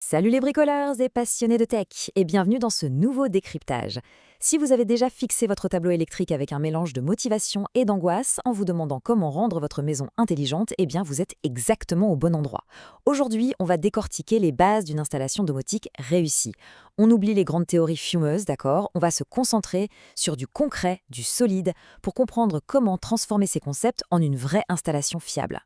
Salut les bricoleurs et passionnés de tech et bienvenue dans ce nouveau décryptage. Si vous avez déjà fixé votre tableau électrique avec un mélange de motivation et d'angoisse en vous demandant comment rendre votre maison intelligente, eh bien vous êtes exactement au bon endroit. Aujourd'hui, on va décortiquer les bases d'une installation domotique réussie. On oublie les grandes théories fumeuses, d'accord? On va se concentrer sur du concret, du solide, pour comprendre comment transformer ces concepts en une vraie installation fiable.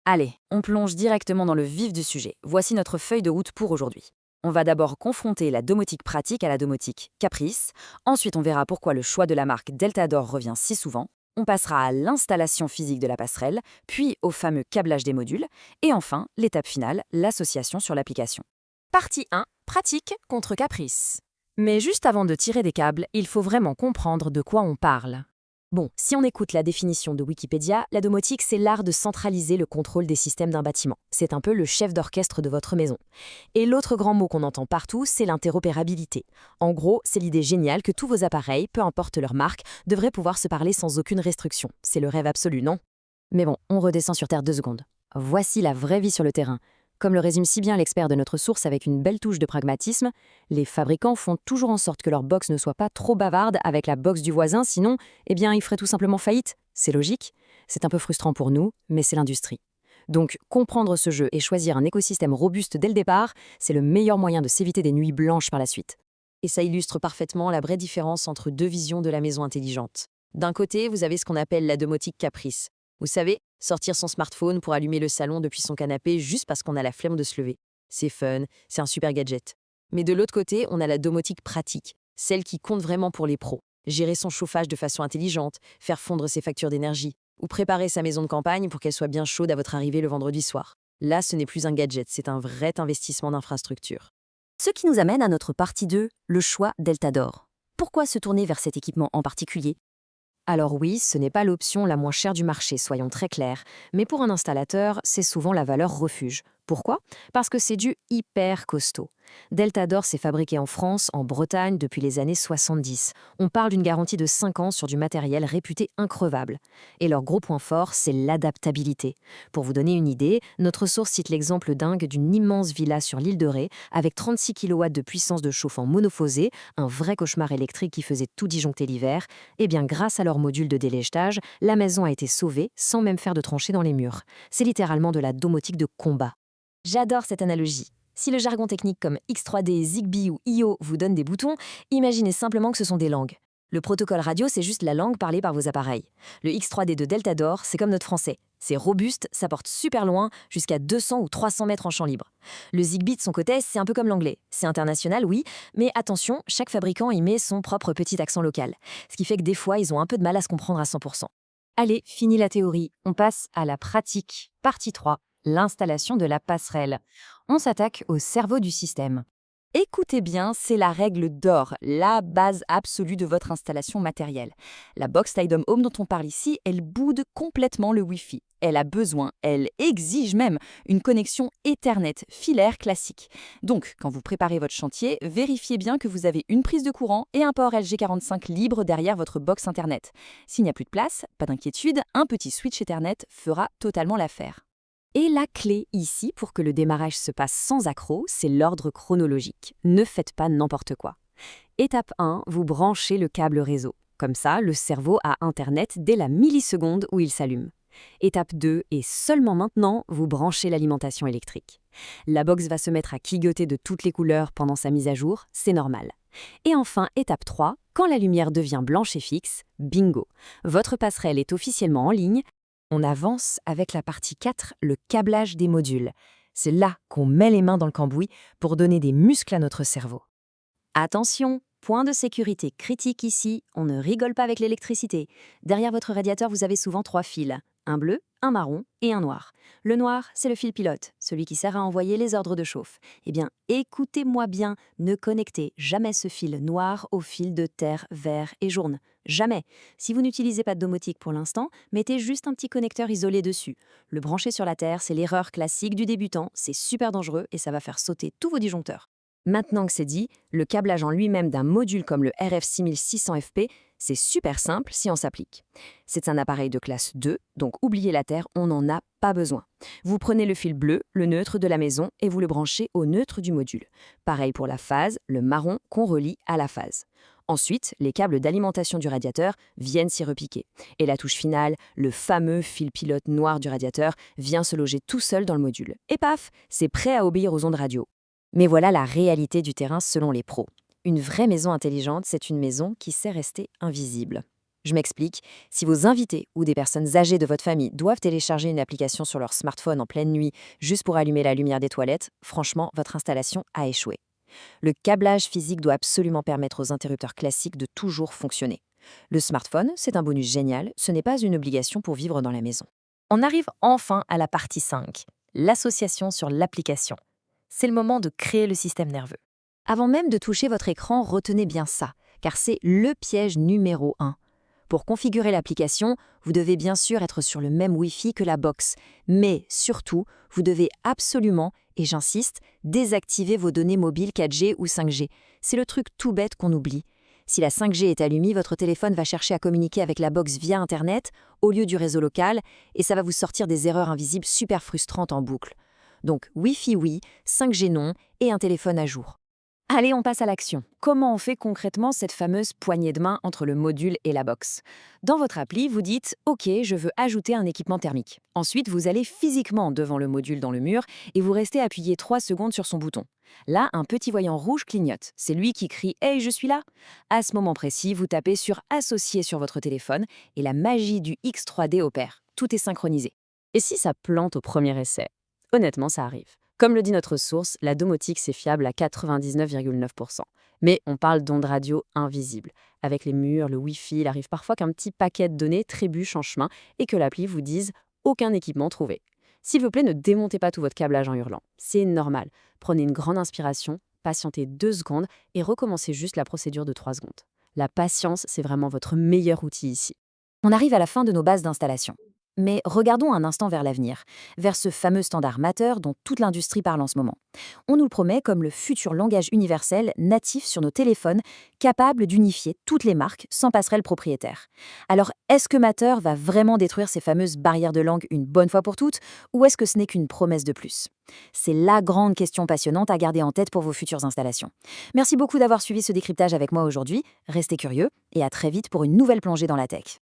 Allez, on plonge directement dans le vif du sujet. Voici notre feuille de route pour aujourd'hui. On va d'abord confronter la domotique pratique à la domotique caprice. Ensuite, on verra pourquoi le choix de la marque Deltador revient si souvent. On passera à l'installation physique de la passerelle, puis au fameux câblage des modules. Et enfin, l'étape finale, l'association sur l'application. Partie 1. Pratique contre caprice. Mais juste avant de tirer des câbles, il faut vraiment comprendre de quoi on parle. Bon, si on écoute la définition de Wikipédia, la domotique, c'est l'art de centraliser le contrôle des systèmes d'un bâtiment. C'est un peu le chef d'orchestre de votre maison. Et l'autre grand mot qu'on entend partout, c'est l'interopérabilité. En gros, c'est l'idée géniale que tous vos appareils, peu importe leur marque, devraient pouvoir se parler sans aucune restriction. C'est le rêve absolu, non? Mais bon, on redescend sur Terre 2 secondes. Voici la vraie vie sur le terrain. Comme le résume si bien l'expert de notre source avec une belle touche de pragmatisme, les fabricants font toujours en sorte que leur box ne soit pas trop bavarde avec la box du voisin, sinon, eh bien, ils feraient tout simplement faillite. C'est logique. C'est un peu frustrant pour nous, mais c'est l'industrie. Donc, comprendre ce jeu et choisir un écosystème robuste dès le départ, c'est le meilleur moyen de s'éviter des nuits blanches par la suite. Et ça illustre parfaitement la vraie différence entre deux visions de la maison intelligente. D'un côté, vous avez ce qu'on appelle la domotique caprice. Vous savez, sortir son smartphone pour allumer le salon depuis son canapé juste parce qu'on a la flemme de se lever. C'est fun, c'est un super gadget. Mais de l'autre côté, on a la domotique pratique, celle qui compte vraiment pour les pros. Gérer son chauffage de façon intelligente, faire fondre ses factures d'énergie, ou préparer sa maison de campagne pour qu'elle soit bien chaude à votre arrivée le vendredi soir. Là, ce n'est plus un gadget, c'est un vrai investissement d'infrastructure. Ce qui nous amène à notre partie 2, le choix Deltador. Pourquoi se tourner vers cet équipement en particulier? Alors oui, ce n'est pas l'option la moins chère du marché, soyons très clairs, mais pour un installateur, c'est souvent la valeur refuge. Pourquoi? Parce que c'est du hyper costaud. Deltador s'est fabriqué en France, en Bretagne, depuis les années 70. On parle d'une garantie de 5 ans sur du matériel réputé increvable. Et leur gros point fort, c'est l'adaptabilité. Pour vous donner une idée, notre source cite l'exemple dingue d'une immense villa sur l'île de Ré, avec 36 kW de puissance de chauffe en monophasé, un vrai cauchemar électrique qui faisait tout disjoncter l'hiver. Eh bien, grâce à leur module de délestage, la maison a été sauvée sans même faire de tranchées dans les murs. C'est littéralement de la domotique de combat. J'adore cette analogie. Si le jargon technique comme X3D, Zigbee ou IO vous donne des boutons, imaginez simplement que ce sont des langues. Le protocole radio, c'est juste la langue parlée par vos appareils. Le X3D de Deltador, c'est comme notre français. C'est robuste, ça porte super loin, jusqu'à 200 ou 300 mètres en champ libre. Le Zigbee, de son côté, c'est un peu comme l'anglais. C'est international, oui, mais attention, chaque fabricant y met son propre petit accent local. Ce qui fait que des fois, ils ont un peu de mal à se comprendre à 100%. Allez, fini la théorie, on passe à la pratique. Partie 3. L'installation de la passerelle. On s'attaque au cerveau du système. Écoutez bien, c'est la règle d'or, la base absolue de votre installation matérielle. La box Tidom Home dont on parle ici, elle boude complètement le Wi-Fi. Elle a besoin, elle exige même une connexion Ethernet filaire classique. Donc, quand vous préparez votre chantier, vérifiez bien que vous avez une prise de courant et un port LG45 libre derrière votre box Internet. S'il n'y a plus de place, pas d'inquiétude, un petit switch Ethernet fera totalement l'affaire. Et la clé ici, pour que le démarrage se passe sans accroc, c'est l'ordre chronologique. Ne faites pas n'importe quoi. Étape 1, vous branchez le câble réseau. Comme ça, le cerveau a Internet dès la milliseconde où il s'allume. Étape 2, et seulement maintenant, vous branchez l'alimentation électrique. La box va se mettre à cliqueter de toutes les couleurs pendant sa mise à jour, c'est normal. Et enfin, étape 3, quand la lumière devient blanche et fixe, bingo, votre passerelle est officiellement en ligne. On avance avec la partie 4, le câblage des modules. C'est là qu'on met les mains dans le cambouis pour donner des muscles à notre cerveau. Attention, point de sécurité critique ici, on ne rigole pas avec l'électricité. Derrière votre radiateur, vous avez souvent 3 fils, un bleu, un marron et un noir. Le noir, c'est le fil pilote, celui qui sert à envoyer les ordres de chauffe. Eh bien, écoutez-moi bien, ne connectez jamais ce fil noir au fil de terre, vert et jaune. Jamais. Si vous n'utilisez pas de domotique pour l'instant, mettez juste un petit connecteur isolé dessus. Le brancher sur la terre, c'est l'erreur classique du débutant, c'est super dangereux et ça va faire sauter tous vos disjoncteurs. Maintenant que c'est dit, le câblage en lui-même d'un module comme le RF6600FP, c'est super simple si on s'applique. C'est un appareil de classe 2, donc oubliez la Terre, on n'en a pas besoin. Vous prenez le fil bleu, le neutre de la maison, et vous le branchez au neutre du module. Pareil pour la phase, le marron qu'on relie à la phase. Ensuite, les câbles d'alimentation du radiateur viennent s'y repiquer. Et la touche finale, le fameux fil pilote noir du radiateur, vient se loger tout seul dans le module. Et paf, c'est prêt à obéir aux ondes radio. Mais voilà la réalité du terrain selon les pros. Une vraie maison intelligente, c'est une maison qui sait rester invisible. Je m'explique, si vos invités ou des personnes âgées de votre famille doivent télécharger une application sur leur smartphone en pleine nuit juste pour allumer la lumière des toilettes, franchement, votre installation a échoué. Le câblage physique doit absolument permettre aux interrupteurs classiques de toujours fonctionner. Le smartphone, c'est un bonus génial, ce n'est pas une obligation pour vivre dans la maison. On arrive enfin à la partie 5, l'association sur l'application. C'est le moment de créer le système nerveux. Avant même de toucher votre écran, retenez bien ça, car c'est le piège numéro 1. Pour configurer l'application, vous devez bien sûr être sur le même Wi-Fi que la box, mais surtout, vous devez absolument, et j'insiste, désactiver vos données mobiles 4G ou 5G. C'est le truc tout bête qu'on oublie. Si la 5G est allumée, votre téléphone va chercher à communiquer avec la box via Internet au lieu du réseau local, et ça va vous sortir des erreurs invisibles super frustrantes en boucle. Donc Wi-Fi oui, 5G non, et un téléphone à jour. Allez, on passe à l'action. Comment on fait concrètement cette fameuse poignée de main entre le module et la box? Dans votre appli, vous dites « Ok, je veux ajouter un équipement thermique ». Ensuite, vous allez physiquement devant le module dans le mur et vous restez appuyé 3 secondes sur son bouton. Là, un petit voyant rouge clignote. C'est lui qui crie « Hey, je suis là !» À ce moment précis, vous tapez sur « Associer » sur votre téléphone et la magie du X3D opère. Tout est synchronisé. Et si ça plante au premier essai? Honnêtement, ça arrive. Comme le dit notre source, la domotique, c'est fiable à 99,9%. Mais on parle d'ondes radio invisibles. Avec les murs, le Wi-Fi, il arrive parfois qu'un petit paquet de données trébuche en chemin et que l'appli vous dise « aucun équipement trouvé ». S'il vous plaît, ne démontez pas tout votre câblage en hurlant. C'est normal. Prenez une grande inspiration, patientez 2 secondes et recommencez juste la procédure de 3 secondes. La patience, c'est vraiment votre meilleur outil ici. On arrive à la fin de nos bases d'installation. Mais regardons un instant vers l'avenir, vers ce fameux standard Matter dont toute l'industrie parle en ce moment. On nous le promet comme le futur langage universel natif sur nos téléphones, capable d'unifier toutes les marques sans passerelle propriétaire. Alors, est-ce que Matter va vraiment détruire ces fameuses barrières de langue une bonne fois pour toutes, ou est-ce que ce n'est qu'une promesse de plus? C'est la grande question passionnante à garder en tête pour vos futures installations. Merci beaucoup d'avoir suivi ce décryptage avec moi aujourd'hui, restez curieux et à très vite pour une nouvelle plongée dans la tech.